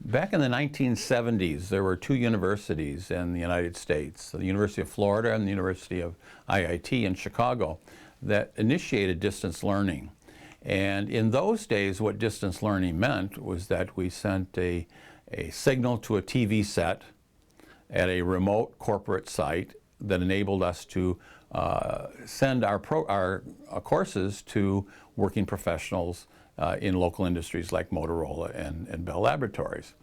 Back in the 1970s, there were two universities in the United States, the University of Florida and the University of IIT in Chicago, that initiated distance learning. And in those days, what distance learning meant was that we sent a signal to a TV set at a remote corporate site that enabled us to send our courses to working professionals in local industries like Motorola and Bell Laboratories.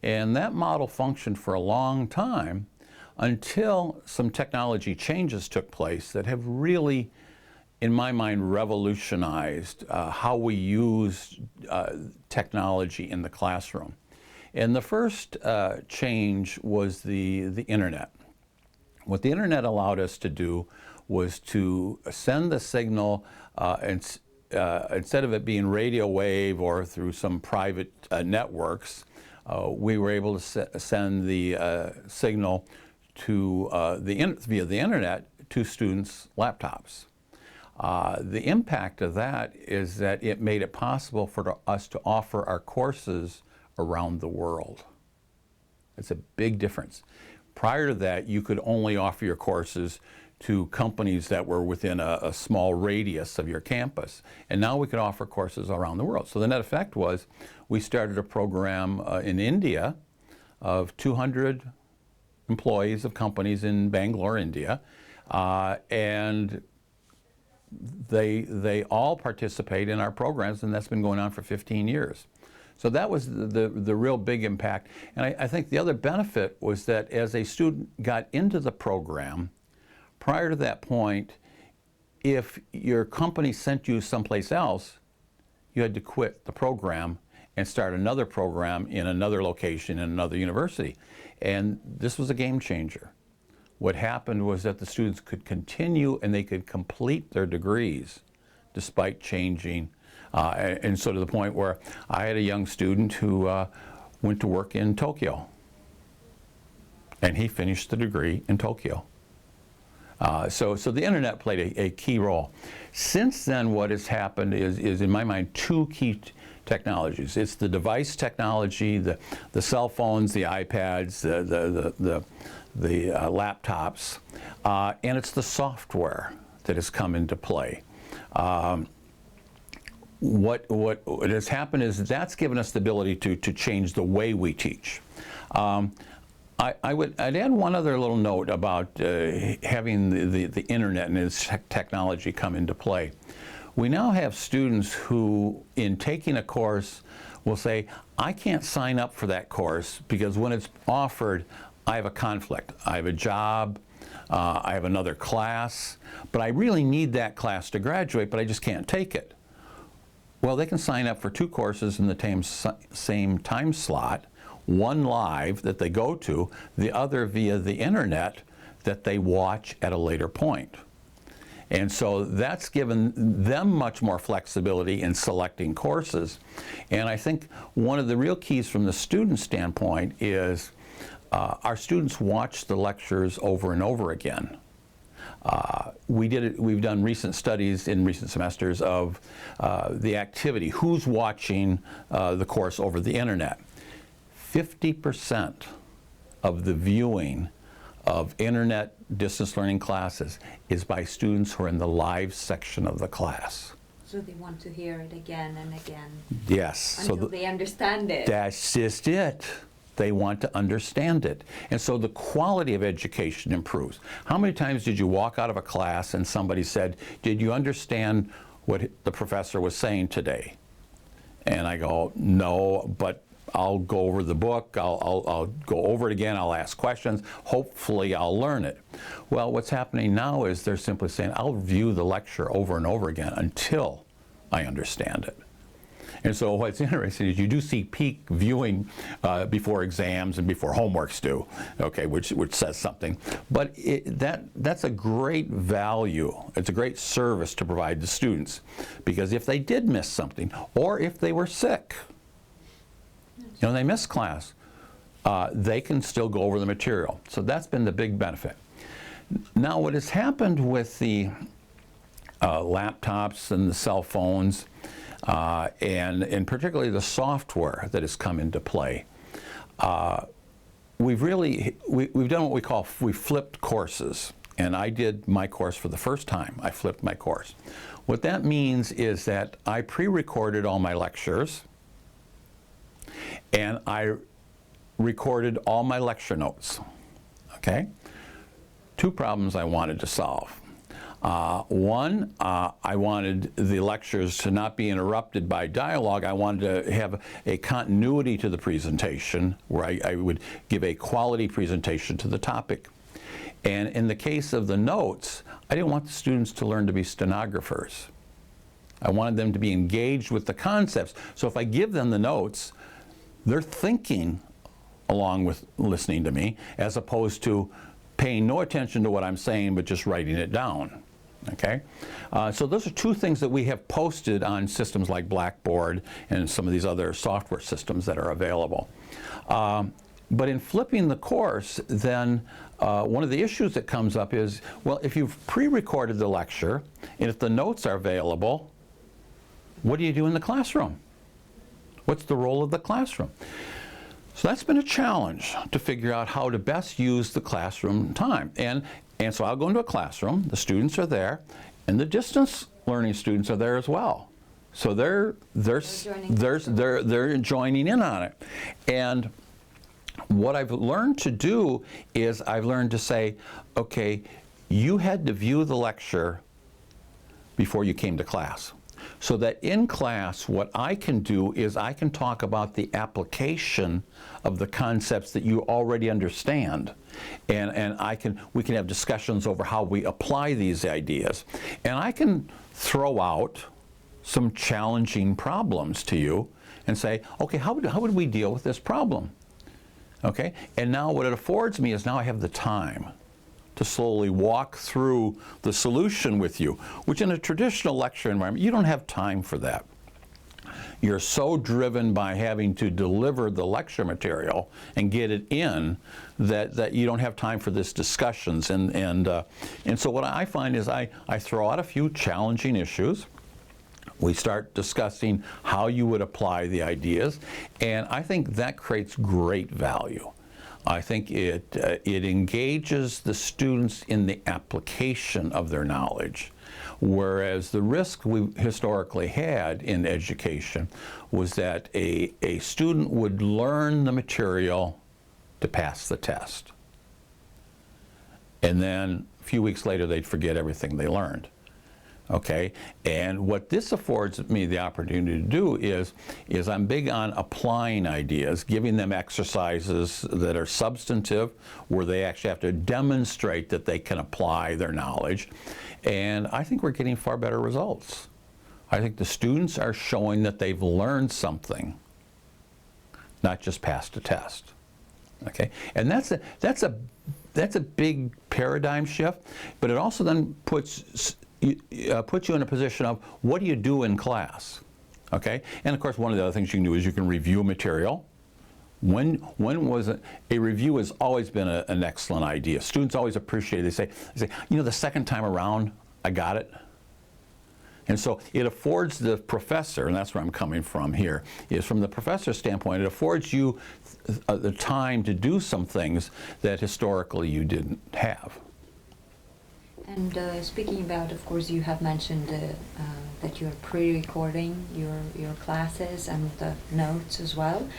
And that model functioned for a long time until some technology changes took place that have really, in my mind, revolutionized how we use technology in the classroom. And the first change was the internet. What the internet allowed us to do was to send the signal instead of it being radio wave or through some private networks, we were able to send the signal to via the internet to students' laptops. The impact of that is that it made it possible for us to offer our courses around the world. It's a big difference. Prior to that, you could only offer your courses to companies that were within a small radius of your campus. And now we can offer courses around the world. So the net effect was we started a program in India of 200 employees of companies in Bangalore, India, and they all participate in our programs, and that's been going on for 15 years. So that was the real big impact. And I think the other benefit was that as a student got into the program, prior to that point, if your company sent you someplace else, you had to quit the program and start another program in another location in another university. And this was a game changer. What happened was that the students could continue and they could complete their degrees despite changing. And so to the point where I had a young student who went to work in Tokyo, and he finished the degree in Tokyo. So the internet played a key role. Since then, what has happened is in my mind, two key technologies. It's the device technology, the cell phones, the iPads, the laptops, and it's the software that has come into play. What has happened is that's given us the ability to change the way we teach. I'd add one other little note about having the internet and its technology come into play. We now have students who, in taking a course, will say, I can't sign up for that course because when it's offered, I have a conflict. I have a job, I have another class, but I really need that class to graduate, but I just can't take it. Well, they can sign up for two courses in the same time slot, one live that they go to, the other via the internet that they watch at a later point. And so that's given them much more flexibility in selecting courses. And I think one of the real keys from the student standpoint is our students watch the lectures over and over again. We've done recent studies in recent semesters of the activity, who's watching the course over the internet. 50% of the viewing of internet distance learning classes is by students who are in the live section of the class. So they want to hear it again and again. Yes. Until they understand it. That's just it. They want to understand it. And so the quality of education improves. How many times did you walk out of a class and somebody said, did you understand what the professor was saying today? And I go, no, but I'll go over the book, I'll go over it again, I'll ask questions, hopefully I'll learn it. Well, what's happening now is they're simply saying, I'll view the lecture over and over again until I understand it. And so what's interesting is you do see peak viewing before exams and before homework's due, okay, which says something. But that's a great value. It's a great service to provide the students, because if they did miss something, or if they were sick, you know, they missed class, they can still go over the material. So that's been the big benefit. Now, what has happened with the laptops and the cell phones, and particularly the software that has come into play, we've done what we call, we flipped courses. And I did my course for the first time. I flipped my course. What that means is that I pre-recorded all my lectures, and I recorded all my lecture notes, okay? Two problems I wanted to solve. One, I wanted the lectures to not be interrupted by dialogue. I wanted to have a continuity to the presentation where I would give a quality presentation to the topic. And in the case of the notes, I didn't want the students to learn to be stenographers. I wanted them to be engaged with the concepts. So if I give them the notes, they're thinking along with listening to me, as opposed to paying no attention to what I'm saying, but just writing it down. Okay? So those are two things that we have posted on systems like Blackboard and some of these other software systems that are available. But in flipping the course, then one of the issues that comes up is, well, if you've pre-recorded the lecture, and if the notes are available, what do you do in the classroom? What's the role of the classroom? So that's been a challenge to figure out how to best use the classroom time. And so I'll go into a classroom, the students are there, and the distance learning students are there as well. So they're joining in on it. And what I've learned to do is I've learned to say, okay, you had to view the lecture before you came to class. So that in class, what I can do is I can talk about the application of the concepts that you already understand. And we can have discussions over how we apply these ideas. And I can throw out some challenging problems to you and say, okay, how would we deal with this problem? Okay, and now what it affords me is now I have the time to slowly walk through the solution with you, which in a traditional lecture environment, you don't have time for that. You're so driven by having to deliver the lecture material and get it in that you don't have time for this discussions. And so what I find is I throw out a few challenging issues. We start discussing how you would apply the ideas, and I think that creates great value. I think it engages the students in the application of their knowledge, whereas the risk we historically had in education was that a student would learn the material to pass the test, and then a few weeks later they'd forget everything they learned. Okay, and what this affords me the opportunity to do is I'm big on applying ideas, giving them exercises that are substantive, where they actually have to demonstrate that they can apply their knowledge, and I think we're getting far better results. I think the students are showing that they've learned something, not just passed a test. Okay, and that's a big paradigm shift, but it also then puts you in a position of what do you do in class, okay? And of course, one of the other things you can do is you can review material. When was it? A review has always been an excellent idea. Students always appreciate it. They say, you know, the second time around, I got it. And so it affords the professor, and that's where I'm coming from here, is from the professor's standpoint, it affords you the time to do some things that historically you didn't have. And speaking about, of course, you have mentioned that you're pre-recording your classes and the notes as well.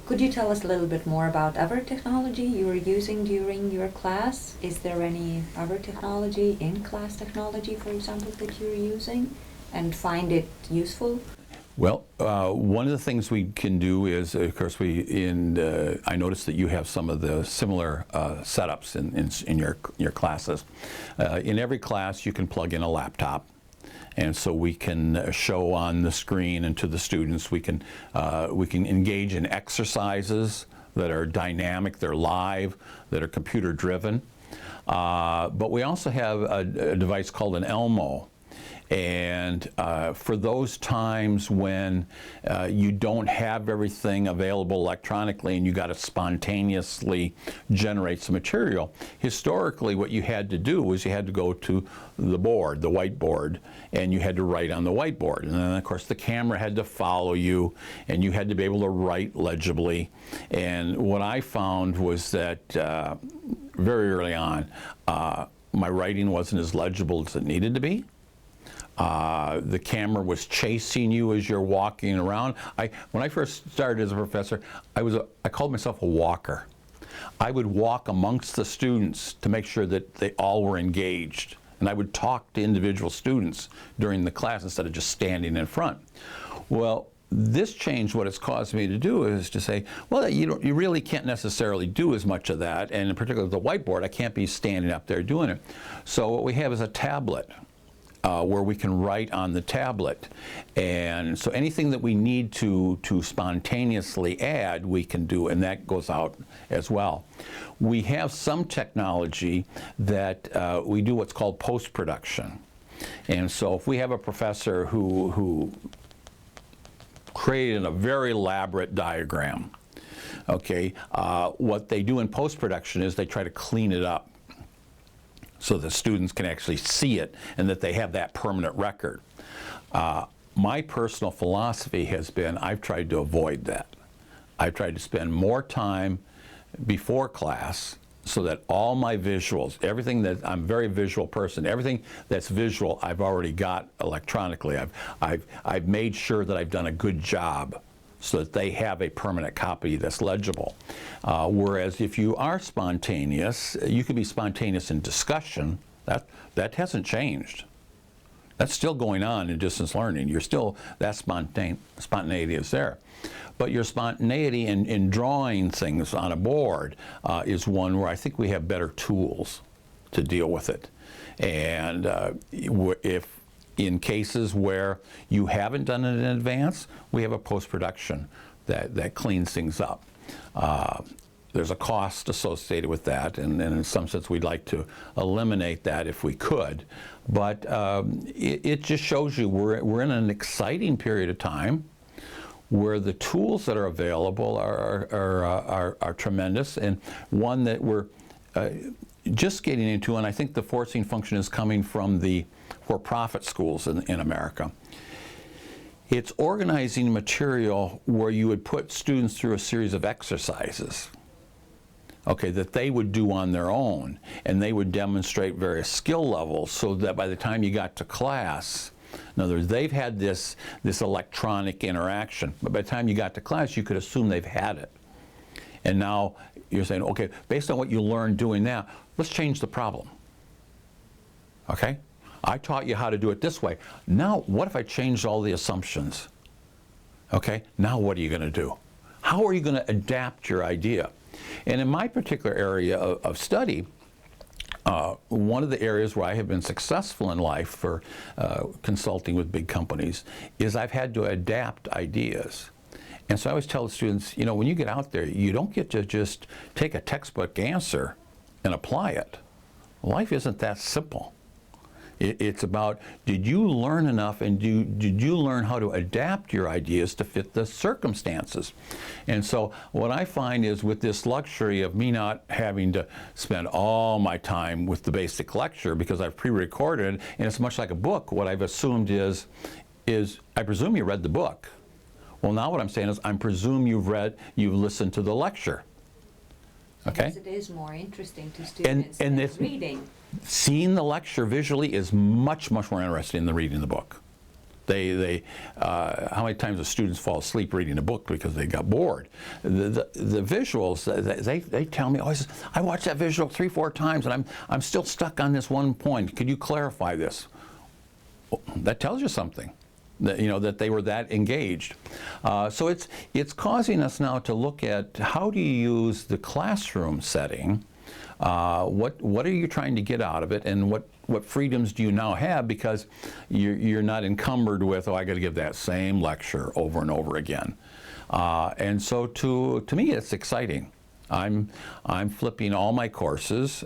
Could you tell us a little bit more about other technology you are using during your class? Is there any other technology, in-class technology, for example, that you're using and find it useful? Well, one of the things we can do is, of course, I noticed that you have some of the similar setups in your classes. In every class, you can plug in a laptop, and so we can show on the screen and to the students. We can engage in exercises that are dynamic, they're live, that are computer-driven. But we also have a device called an Elmo. And for those times when you don't have everything available electronically and you got to spontaneously generate some material, historically what you had to do was you had to go to the board, the whiteboard, and you had to write on the whiteboard. And then of course the camera had to follow you and you had to be able to write legibly. And what I found was that very early on, my writing wasn't as legible as it needed to be. The camera was chasing you as you're walking around. When I first started as a professor, I called myself a walker. I would walk amongst the students to make sure that they all were engaged. And I would talk to individual students during the class instead of just standing in front. Well, this change, what it's caused me to do is to say, well, you really can't necessarily do as much of that, and in particular the whiteboard, I can't be standing up there doing it. So what we have is a tablet where we can write on the tablet. And so anything that we need to spontaneously add, we can do, and that goes out as well. We have some technology that we do what's called post-production. And so if we have a professor who created a very elaborate diagram, okay, what they do in post-production is they try to clean it up so the students can actually see it and that they have that permanent record. My personal philosophy has been I've tried to avoid that. I've tried to spend more time before class so that all my visuals, everything that, I'm a very visual person, everything that's visual I've already got electronically. I've made sure that I've done a good job so that they have a permanent copy that's legible. Whereas if you are spontaneous, you can be spontaneous in discussion. That hasn't changed. That's still going on in distance learning. You're still, that spontaneity is there. But your spontaneity in drawing things on a board is one where I think we have better tools to deal with it. And if in cases where you haven't done it in advance, we have a post-production that cleans things up. There's a cost associated with that, and in some sense we'd like to eliminate that if we could. But it just shows you we're in an exciting period of time where the tools that are available are tremendous, and one that we're just getting into, and I think the forcing function is coming from the for-profit schools in America. It's organizing material where you would put students through a series of exercises, okay, that they would do on their own, and they would demonstrate various skill levels so that by the time you got to class, in other words, they've had this electronic interaction, but by the time you got to class, you could assume they've had it. And now you're saying, okay, based on what you learned doing that, let's change the problem. Okay? I taught you how to do it this way. Now, what if I changed all the assumptions? Okay, now what are you going to do? How are you going to adapt your idea? And in my particular area of study, one of the areas where I have been successful in life for consulting with big companies is I've had to adapt ideas. And so I always tell the students, you know, when you get out there, you don't get to just take a textbook answer and apply it. Life isn't that simple. It's about, did you learn enough, and did you learn how to adapt your ideas to fit the circumstances? And so what I find is with this luxury of me not having to spend all my time with the basic lecture because I've pre-recorded, and it's much like a book, what I've assumed is I presume you read the book. Well, now what I'm saying is I presume you've listened to the lecture. Okay? Because it is more interesting to students than reading. Seeing the lecture visually is much, much more interesting than reading the book. How many times do students fall asleep reading a book because they got bored? The visuals, they tell me, oh, I watched that visual 3-4 times and I'm still stuck on this one point. Could you clarify this? Well, that tells you something. That, you know, that they were that engaged. So it's causing us now to look at how do you use the classroom setting. What are you trying to get out of it, and what freedoms do you now have, because you're not encumbered with, oh, I got to give that same lecture over and over again. And so to me it's exciting. I'm flipping all my courses.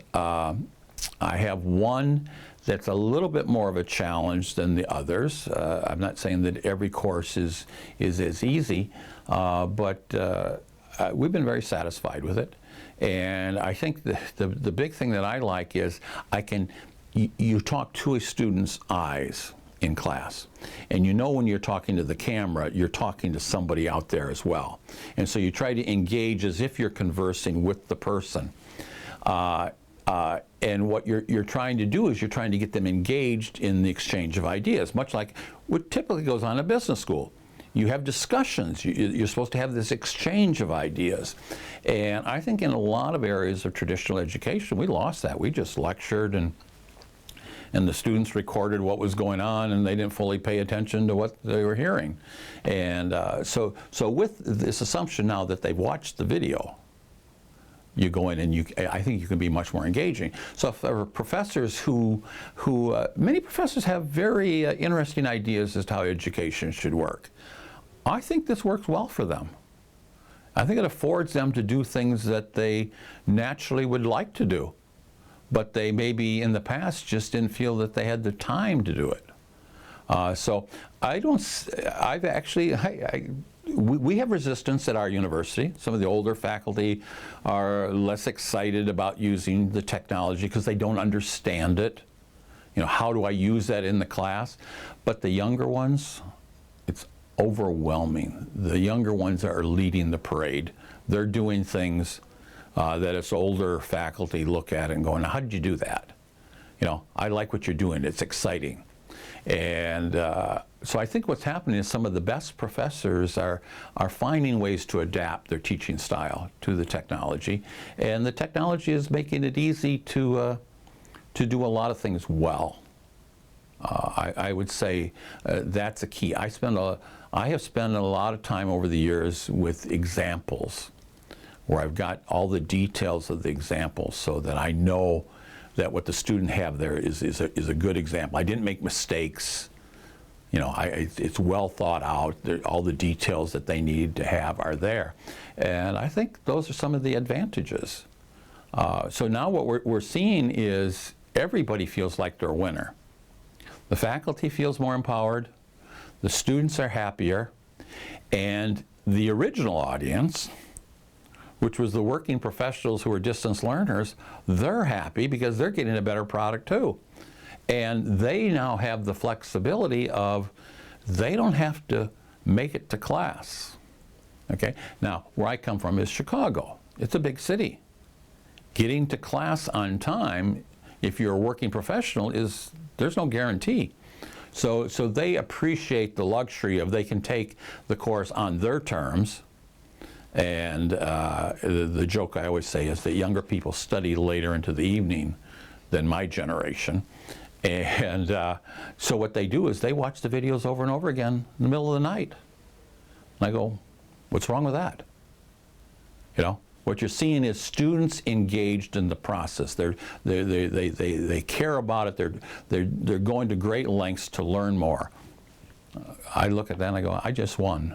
I have one that's a little bit more of a challenge than the others. I'm not saying that every course is as easy, but we've been very satisfied with it. And I think the big thing that I like is you talk to a student's eyes in class. And you know when you're talking to the camera, you're talking to somebody out there as well. And so you try to engage as if you're conversing with the person. And what you're trying to do is you're trying to get them engaged in the exchange of ideas, much like what typically goes on in business school. You have discussions. You're supposed to have this exchange of ideas. And I think in a lot of areas of traditional education, we lost that. We just lectured and the students recorded what was going on, and they didn't fully pay attention to what they were hearing. And so with this assumption now that they've watched the video, you go in and I think you can be much more engaging. So if there are professors many professors have very interesting ideas as to how education should work. I think this works well for them. I think it affords them to do things that they naturally would like to do, but they maybe in the past just didn't feel that they had the time to do it. So we have resistance at our university. Some of the older faculty are less excited about using the technology because they don't understand it. You know, how do I use that in the class? But the younger ones, it's overwhelming. The younger ones are leading the parade. They're doing things that us older faculty look at and go, now, how did you do that? You know, I like what you're doing. It's exciting. And so I think what's happening is some of the best professors are finding ways to adapt their teaching style to the technology. And the technology is making it easy to do a lot of things well. I would say that's a key. I have spent a lot of time over the years with examples, where I've got all the details of the examples so that I know that what the student have there is a good example. I didn't make mistakes. You know, it's well thought out. All the details that they need to have are there. And I think those are some of the advantages. So now what we're seeing is everybody feels like they're a winner. The faculty feels more empowered. The students are happier. And the original audience, which was the working professionals who were distance learners, they're happy because they're getting a better product too. And they now have the flexibility of, they don't have to make it to class. Okay? Now, where I come from is Chicago. It's a big city. Getting to class on time, if you're a working professional, there's no guarantee. So they appreciate the luxury of they can take the course on their terms. And the joke I always say is that younger people study later into the evening than my generation. And so what they do is they watch the videos over and over again in the middle of the night. And I go, what's wrong with that? You know, what you're seeing is students engaged in the process. They care about it. They're going to great lengths to learn more. I look at that and I go, I just won.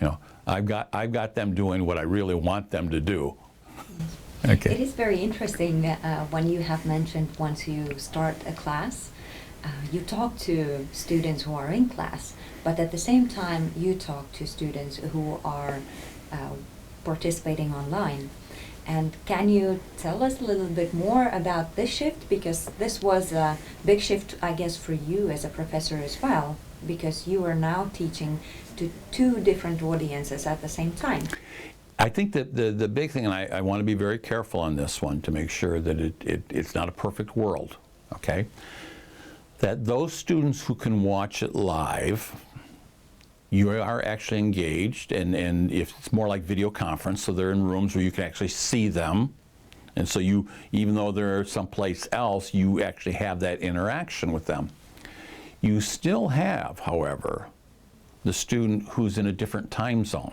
You know, I've got them doing what I really want them to do. Okay. It is very interesting when you have mentioned once you start a class, you talk to students who are in class, but at the same time you talk to students who are participating online. And can you tell us a little bit more about this shift? Because this was a big shift, I guess, for you as a professor as well, because you are now teaching to two different audiences at the same time. I think that the big thing, and I want to be very careful on this one to make sure that it's not a perfect world, okay? That those students who can watch it live, you are actually engaged, and if it's more like video conference, so they're in rooms where you can actually see them, and so you, even though they're someplace else, you actually have that interaction with them. You still have, however, the student who's in a different time zone.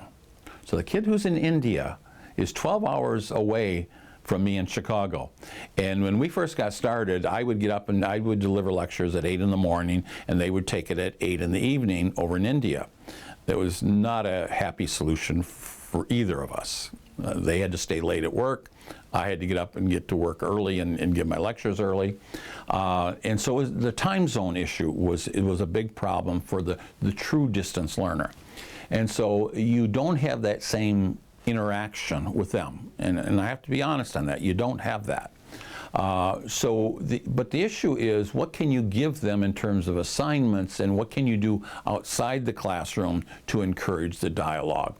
So the kid who's in India is 12 hours away from me in Chicago. And when we first got started, I would get up and I would deliver lectures at 8 in the morning, and they would take it at 8 in the evening over in India. That was not a happy solution for either of us. They had to stay late at work. I had to get up and get to work early and give my lectures early. And so the time zone issue was a big problem for the true distance learner. And so you don't have that same interaction with them. And I have to be honest on that. You don't have that. But the issue is, what can you give them in terms of assignments, and what can you do outside the classroom to encourage the dialogue?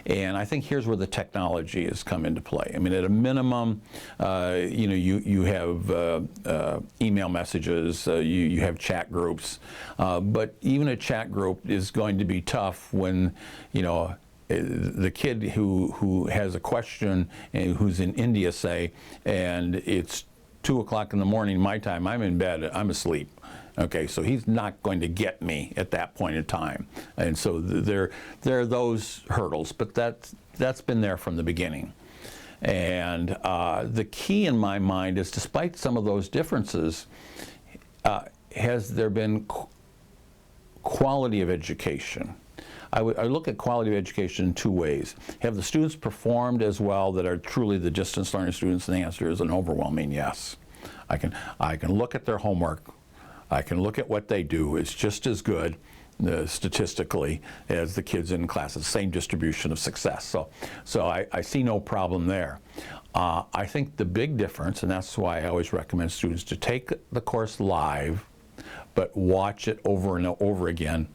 And I think here's where the technology has come into play. I mean, at a minimum, you have email messages, you have chat groups, but even a chat group is going to be tough when, the kid who has a question and who's in India, say, and it's 2 o'clock in the morning my time, I'm in bed, I'm asleep. Okay, so he's not going to get me at that point in time. And so there are those hurdles, but that's been there from the beginning. And the key in my mind is, despite some of those differences, has there been quality of education? I look at quality of education in two ways. Have the students performed as well that are truly the distance learning students? And the answer is an overwhelming yes. I can look at their homework. I can look at what they do. It's just as good statistically as the kids in classes, same distribution of success. So I see no problem there. I think the big difference, and that's why I always recommend students to take the course live, but watch it over and over again